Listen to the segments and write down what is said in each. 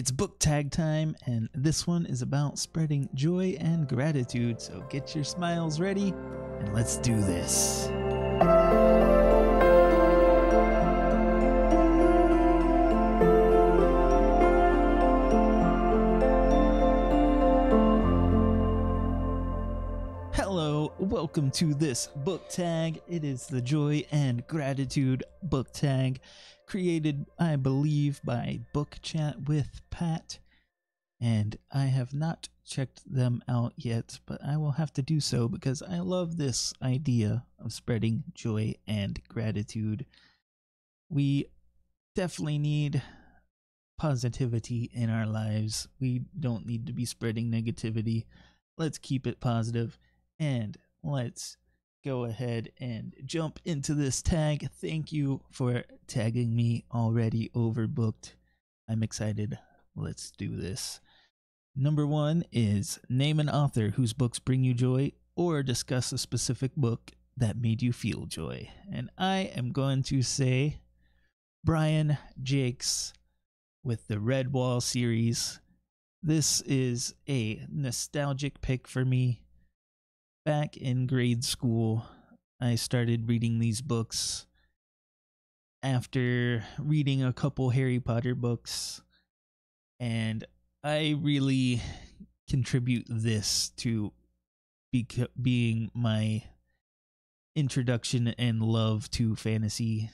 It's book tag time, and this one is about spreading joy and gratitude. So get your smiles ready, and let's do this. Hello, welcome to this book tag. It is the Joy and Gratitude book tag, created, I believe, by Book Chat with Pat, and I have not checked them out yet, but I will have to do so because I love this idea of spreading joy and gratitude. We definitely need positivity in our lives. We don't need to be spreading negativity. Let's keep it positive, and let's go ahead and jump into this tag. Thank you for tagging me already, Overbooked. I'm excited. Let's do this. Number 1 is name an author whose books bring you joy, or discuss a specific book that made you feel joy. And I am going to say Brian Jacques with the Redwall series. This is a nostalgic pick for me. Back in grade school, I started reading these books after reading a couple Harry Potter books, and I really contribute this to being my introduction and love to fantasy.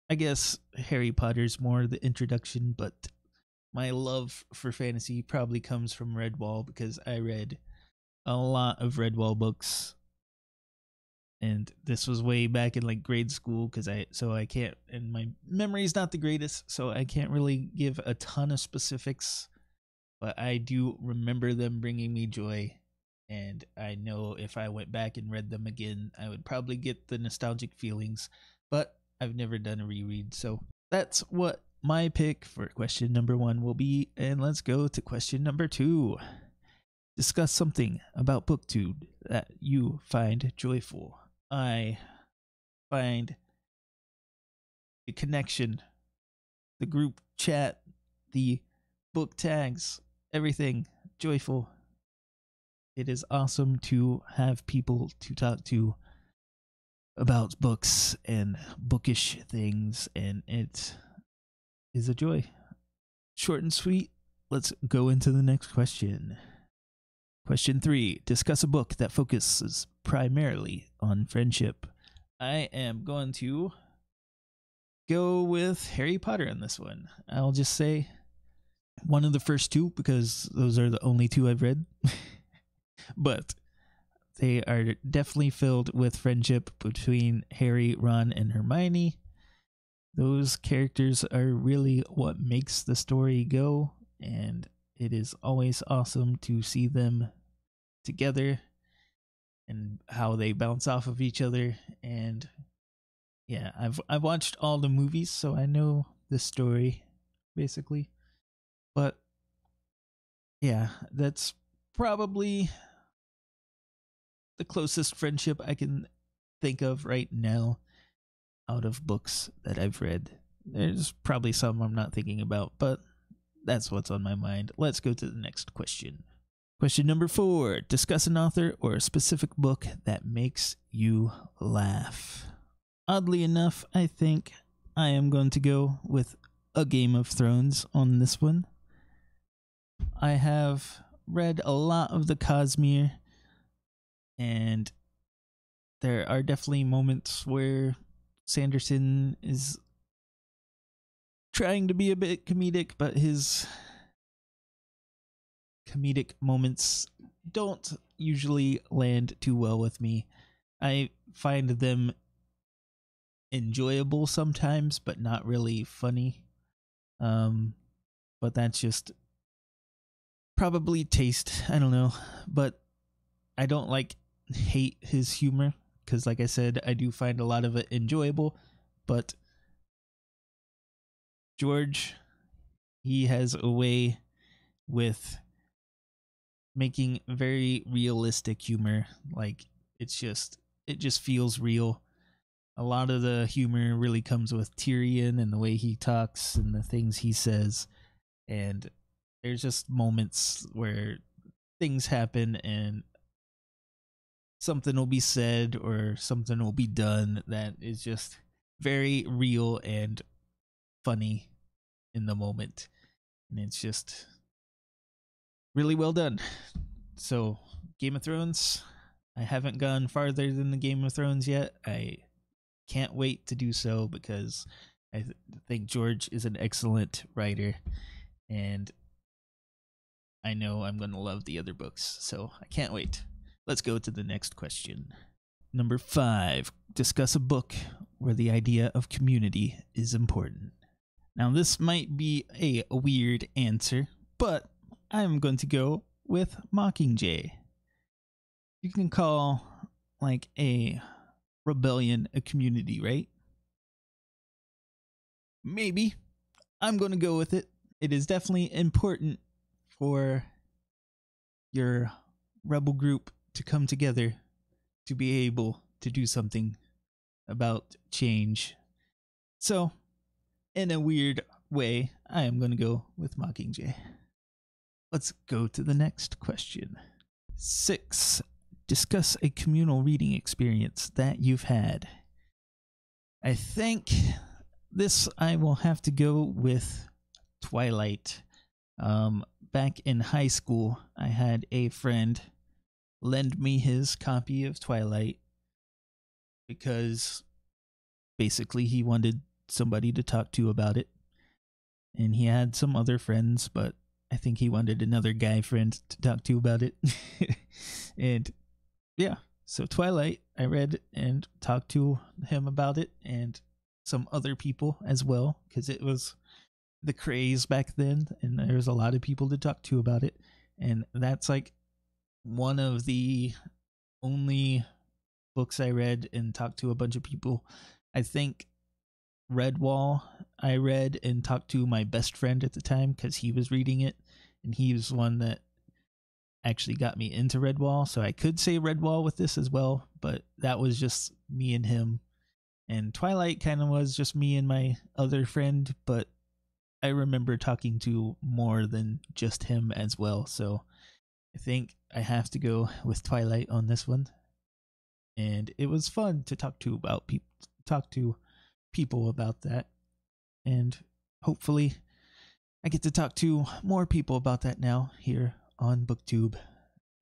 I guess Harry Potter's more the introduction, but my love for fantasy probably comes from Redwall because I read a lot of Redwall books, and this was way back in like grade school I can't, and my memory's not the greatest, so I can't really give a ton of specifics, but I do remember them bringing me joy, and I know if I went back and read them again, I would probably get the nostalgic feelings, but I've never done a reread, so that's what my pick for question number 1 will be, and let's go to question number 2. Discuss something about booktube that you find joyful. I find the connection, the group chat, the book tags, everything joyful. It is awesome to have people to talk to about books and bookish things, and it is a joy. Short and sweet. Let's go into the next question. Question 3. Discuss a book that focuses primarily on friendship. I am going to go with Harry Potter in this one. I'll just say one of the first 2 because those are the only 2 I've read. But they are definitely filled with friendship between Harry, Ron, and Hermione. Those characters are really what makes the story go, and it is always awesome to see them together and how they bounce off of each other. And yeah, I've watched all the movies, so I know the story basically. But yeah, that's probably the closest friendship I can think of right now out of books that I've read. There's probably some I'm not thinking about, but that's what's on my mind. Let's go to the next question. Question number 4. Discuss an author or a specific book that makes you laugh. Oddly enough, I think I am going to go with A Game of Thrones on this one. I have read a lot of the Cosmere, and there are definitely moments where Sanderson is trying to be a bit comedic, but his comedic moments don't usually land too well with me. I find them enjoyable sometimes, but not really funny. But that's just probably taste. I don't know. But I don't hate his humor, because like I said, I do find a lot of it enjoyable. But George, he has a way with making very realistic humor. Like it just feels real. A lot of the humor really comes with Tyrion and the way he talks and the things he says, and there's just moments where things happen and something will be said or something will be done that is just very real and funny in the moment. And it's just really well done. So, Game of Thrones, I haven't gone farther than the Game of Thrones yet. I can't wait to do so because I think George is an excellent writer, and I know I'm going to love the other books, so I can't wait. Let's go to the next question. Number 5, discuss a book where the idea of community is important. Now, this might be a weird answer, but I'm going to go with Mockingjay. You can call like a rebellion a community, right? Maybe. I'm going to go with it. It is definitely important for your rebel group to come together to be able to do something about change. So, in a weird way, I am going to go with Mockingjay. Let's go to the next question. 6. Discuss a communal reading experience that you've had. I think this I will have to go with Twilight. Back in high school, I had a friend lend me his copy of Twilight because basically he wanted somebody to talk to about it. And he had some other friends, but I think he wanted another guy friend to talk to about it. And yeah, so Twilight, I read and talked to him about it and some other people as well, because it was the craze back then and there was a lot of people to talk to about it. And that's like one of the only books I read and talked to a bunch of people. I think Redwall I read and talked to my best friend at the time because he was reading it, and he was one that actually got me into Redwall. So I could say Redwall with this as well, but that was just me and him. And Twilight kind of was just me and my other friend, but I remember talking to more than just him as well. So I think I have to go with Twilight on this one. And it was fun to talk to people about that. And hopefully I get to talk to more people about that now here on BookTube.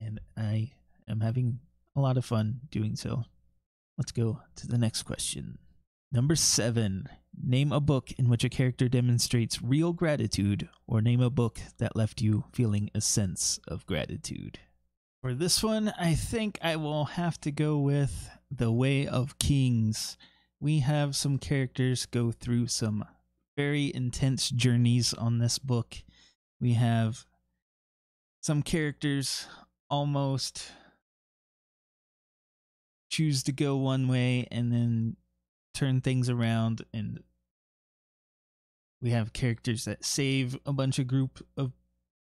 And I am having a lot of fun doing so. Let's go to the next question. Number 7, name a book in which a character demonstrates real gratitude, or name a book that left you feeling a sense of gratitude. For this one, I think I will have to go with The Way of Kings. We have some characters go through some very intense journeys on this book. We have some characters almost choose to go one way and then turn things around, and we have characters that save a bunch of group of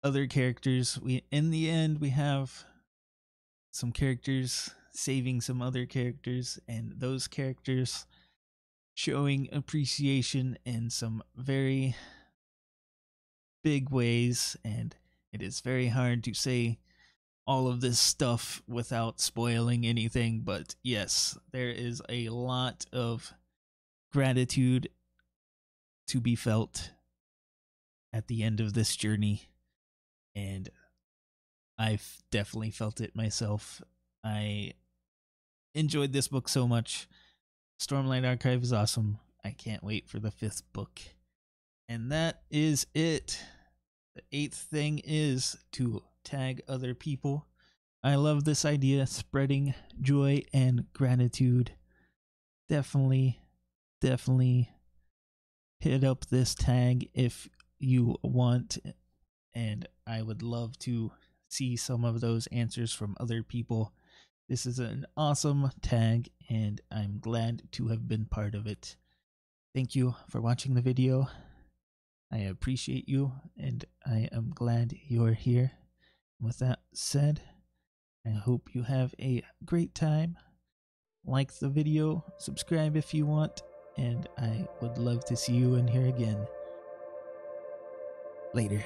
other characters. In the end, we have some characters saving some other characters, and those characters showing appreciation in some very big ways. And it is very hard to say all of this stuff without spoiling anything, but yes, there is a lot of gratitude to be felt at the end of this journey, and I've definitely felt it myself. I enjoyed this book so much. Stormlight Archive is awesome. I can't wait for the 5th book. And that is it. The 8th thing is to tag other people. I love this idea, spreading joy and gratitude. Definitely hit up this tag if you want, and I would love to see some of those answers from other people. This is an awesome tag, and I'm glad to have been part of it. Thank you for watching the video. I appreciate you, and I am glad you're here. With that said, I hope you have a great time. Like the video, subscribe if you want, and I would love to see you in here again. Later.